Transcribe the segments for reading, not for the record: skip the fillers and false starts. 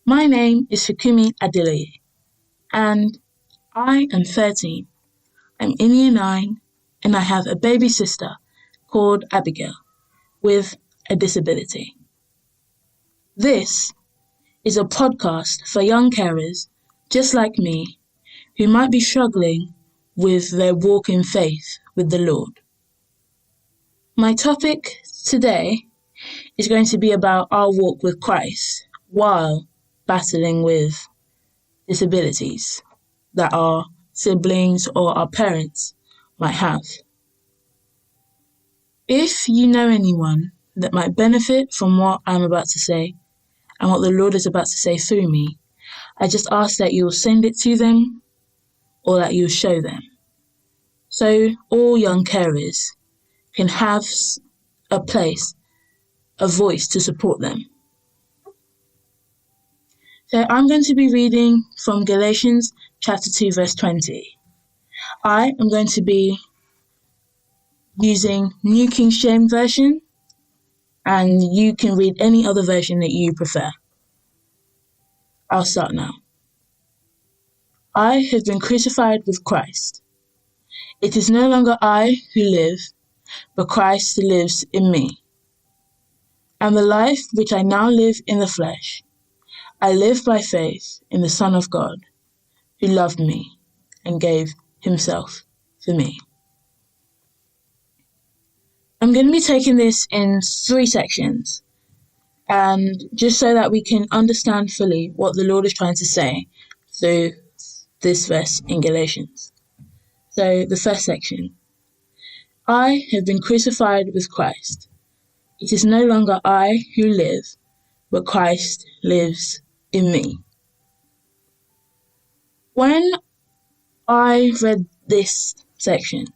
My name is Fikumi Adeleye, and I am 13. I'm in year 9, and I have a baby sister called Abigail with a disability. This is a podcast for young carers just like me who might be struggling with their walk in faith with the Lord. My topic today is going to be about our walk with Christ while battling with disabilities that our siblings or our parents might have. If you know anyone that might benefit from what I'm about to say and what the Lord is about to say through me, I just ask that you'll send it to them or that you'll show them. So all young carers can have a place, a voice to support them. So I'm going to be reading from Galatians chapter 2 verse 20. I am going to be using New King James Version, and you can read any other version that you prefer. I'll start now. I have been crucified with Christ. It is no longer I who live, but Christ lives in me. And the life which I now live in the flesh, I live by faith in the Son of God, who loved me and gave himself for me. I'm going to be taking this in 3 sections, and just so that we can understand fully what the Lord is trying to say through this verse in Galatians. So the first section, I have been crucified with Christ. It is no longer I who live, but Christ lives in me. When I read this section,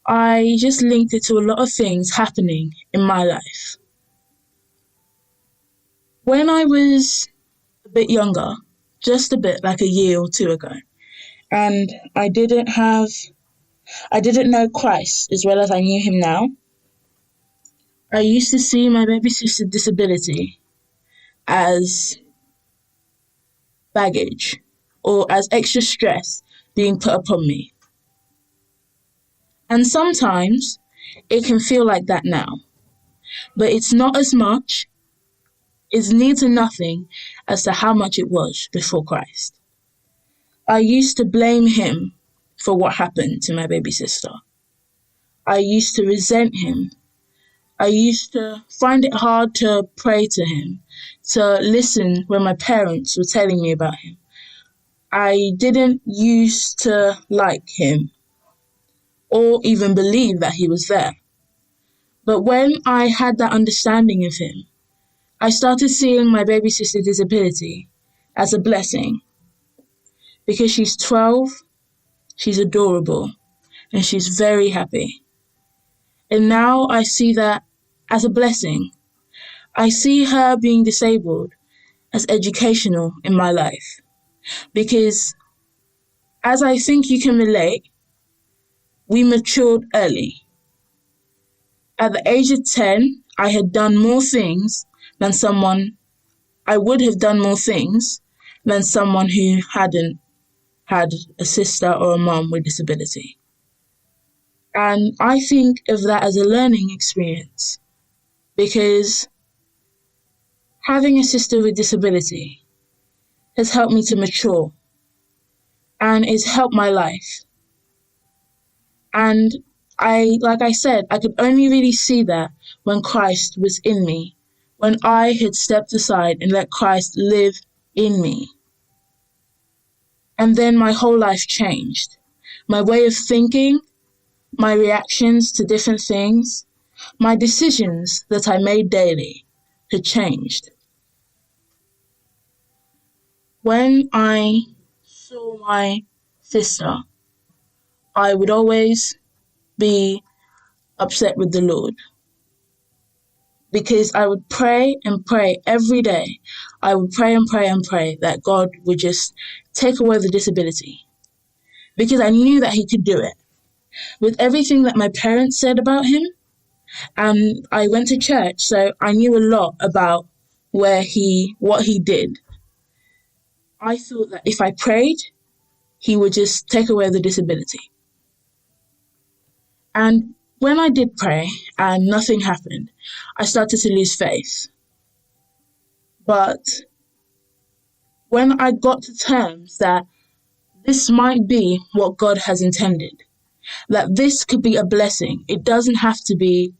I just linked it to a lot of things happening in my life. When I was a bit younger, just a bit, like a year or 2 ago, and I didn't know Christ as well as I knew him now, I used to see my baby sister's disability as baggage or as extra stress being put upon me. And sometimes it can feel like that now, but it's not as much, it's near to nothing as to how much it was before Christ. I used to blame him for what happened to my baby sister. I used to resent him. I used to find it hard to pray to him, to listen when my parents were telling me about him. I didn't used to like him or even believe that he was there. But when I had that understanding of him, I started seeing my baby sister's disability as a blessing. Because she's 12, she's adorable, and she's very happy. And now I see that as a blessing. I see her being disabled as educational in my life. Because as I think you can relate, we matured early. At the age of 10, I would have done more things than someone who hadn't had a sister or a mum with disability. And I think of that as a learning experience, because having a sister with disability has helped me to mature, and it's helped my life. And like I said, I could only really see that when Christ was in me, when I had stepped aside and let Christ live in me. And then my whole life changed. My way of thinking, my reactions to different things, my decisions that I made daily had changed. When I saw my sister, I would always be upset with the Lord, because I would pray and pray every day. I would pray and pray and pray that God would just take away the disability, because I knew that he could do it. With everything that my parents said about him, and I went to church, so I knew a lot about what he did I thought that if I prayed, he would just take away the disability. And when I did pray and nothing happened, I started to lose faith. But when I got to terms that this might be what God has intended, that this could be a blessing, it doesn't have to be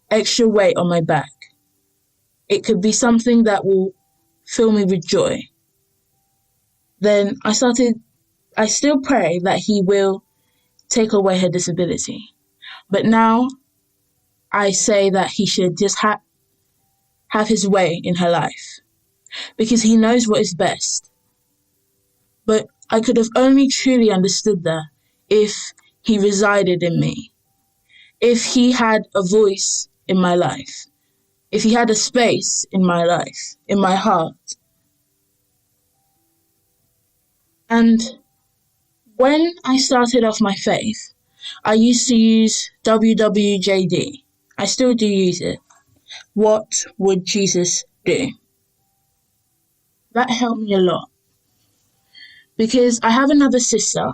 extra weight on my back. It could be something that will fill me with joy. Then I still pray that he will take away her disability. But now I say that he should just have his way in her life because he knows what is best. But I could have only truly understood that if he resided in me, if he had a voice in my life, if he had a space in my life, in my heart. And when I started off my faith, I used to use WWJD. I still do use it. What would Jesus do? That helped me a lot because I have another sister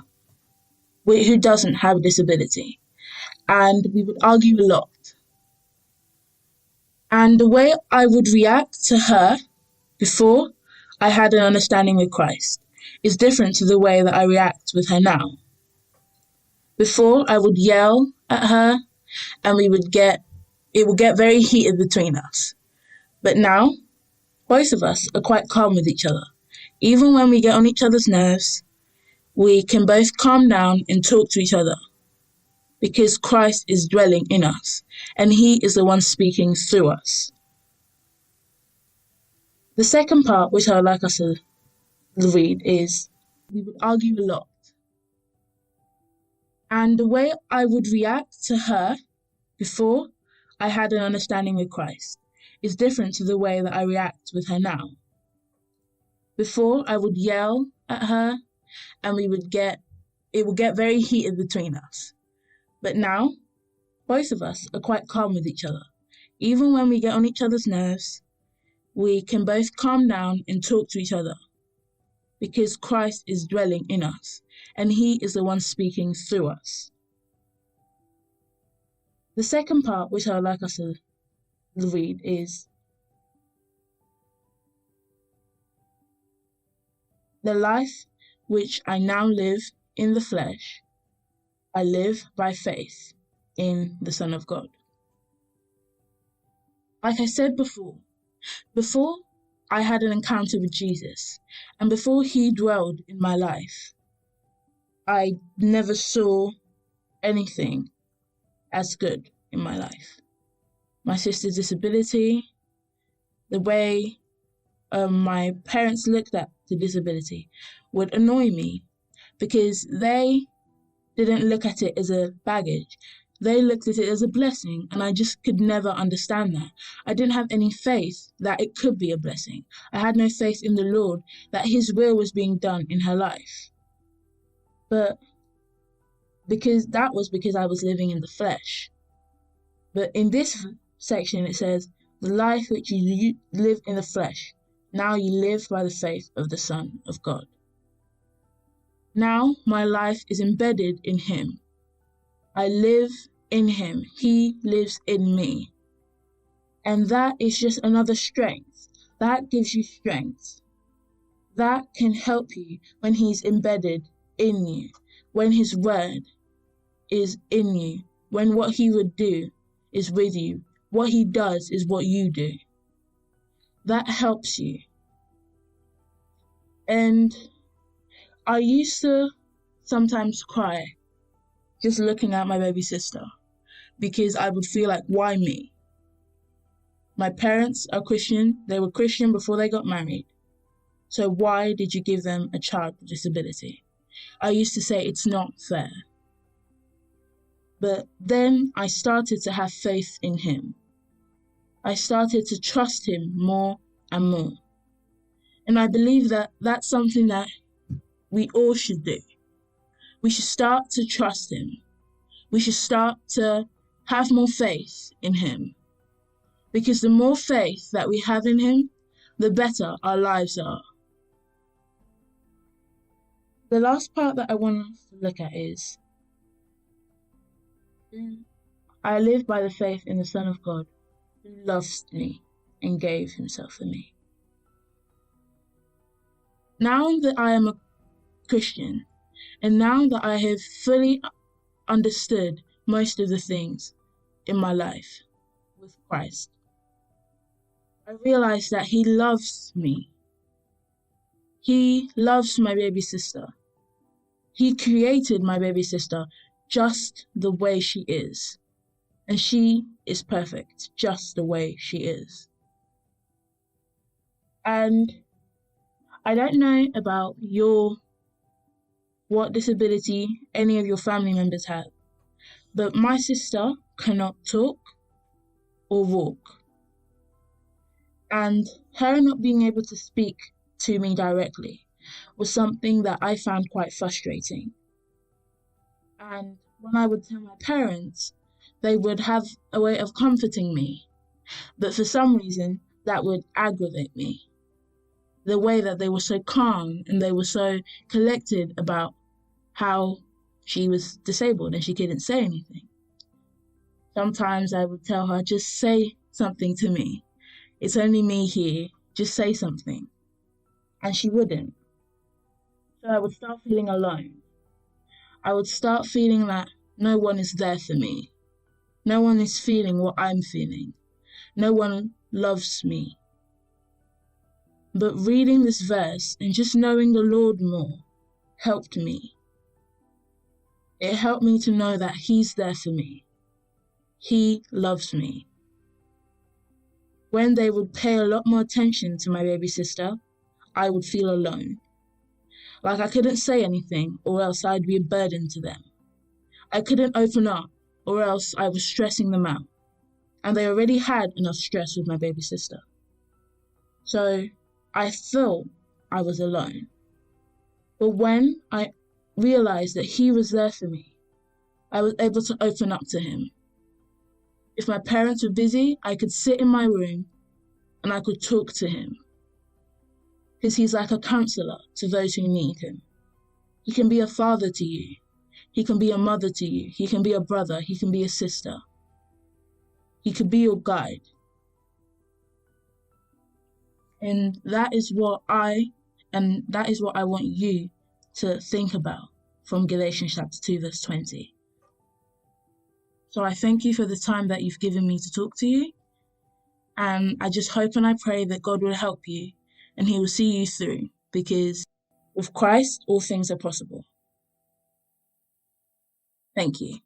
who doesn't have a disability, and we would argue a lot. And the way I would react to her before I had an understanding with Christ is different to the way that I react with her now. Before, I would yell at her and it would get very heated between us. But now, both of us are quite calm with each other. Even when we get on each other's nerves, we can both calm down and talk to each other because Christ is dwelling in us and he is the one speaking through us. The second part, which I would like us to read, is we would argue a lot. And the way I would react to her before I had an understanding with Christ is different to the way that I react with her now. Before, I would yell at her and it would get very heated between us. But now, both of us are quite calm with each other. Even when we get on each other's nerves, we can both calm down and talk to each other because Christ is dwelling in us and he is the one speaking through us. The second part, which I would like us to read, is the life which I now live in the flesh, I live by faith in the Son of God. Like I said before I had an encounter with Jesus, and before he dwelled in my life, I never saw anything as good in my life. My sister's disability, the way my parents looked at the disability would annoy me because they didn't look at it as a baggage. They looked at it as a blessing, and I just could never understand that. I didn't have any faith that it could be a blessing. I had no faith in the Lord that his will was being done in her life. But because I was living in the flesh. But in this section it says, the life which you live in the flesh, now you live by the faith of the Son of God. Now my life is embedded in him. I live in him. He lives in me. And that is just another strength. That gives you strength. That can help you when he's embedded in you, when his word is in you, when what he would do is with you. What he does is what you do. That helps you. And I used to sometimes cry just looking at my baby sister because I would feel like, why me? My parents are Christian. They were Christian before they got married. So why did you give them a child with disability? I used to say it's not fair. But then I started to have faith in him. I started to trust him more and more. And I believe that that's something that we all should do. We should start to trust him. We should start to have more faith in him. Because the more faith that we have in him, the better our lives are. The last part that I want us to look at is I live by the faith in the Son of God who loves me and gave himself for me. Now that I am a Christian, and now that I have fully understood most of the things in my life with Christ, I realize that he loves me. He loves my baby sister. He created my baby sister just the way she is. And she is perfect just the way she is. And I don't know about what disability any of your family members have, but my sister cannot talk or walk. And her not being able to speak to me directly was something that I found quite frustrating. And when I would tell my parents, they would have a way of comforting me, but for some reason that would aggravate me. The way that they were so calm and they were so collected about how she was disabled and she couldn't say anything. Sometimes I would tell her, just say something to me. It's only me here, just say something. And she wouldn't. So I would start feeling alone. I would start feeling that no one is there for me. No one is feeling what I'm feeling. No one loves me. But reading this verse and just knowing the Lord more helped me. It helped me to know that he's there for me. He loves me. When they would pay a lot more attention to my baby sister, I would feel alone. Like I couldn't say anything or else I'd be a burden to them. I couldn't open up or else I was stressing them out. And they already had enough stress with my baby sister. So I felt I was alone. But when I realized that he was there for me, I was able to open up to him. If my parents were busy, I could sit in my room and I could talk to him. Because he's like a counselor to those who need him. He can be a father to you. He can be a mother to you. He can be a brother. He can be a sister. He could be your guide. And that is what I want you to think about from Galatians chapter 2, verse 20. So I thank you for the time that you've given me to talk to you. And I just hope and I pray that God will help you and he will see you through, because with Christ, all things are possible. Thank you.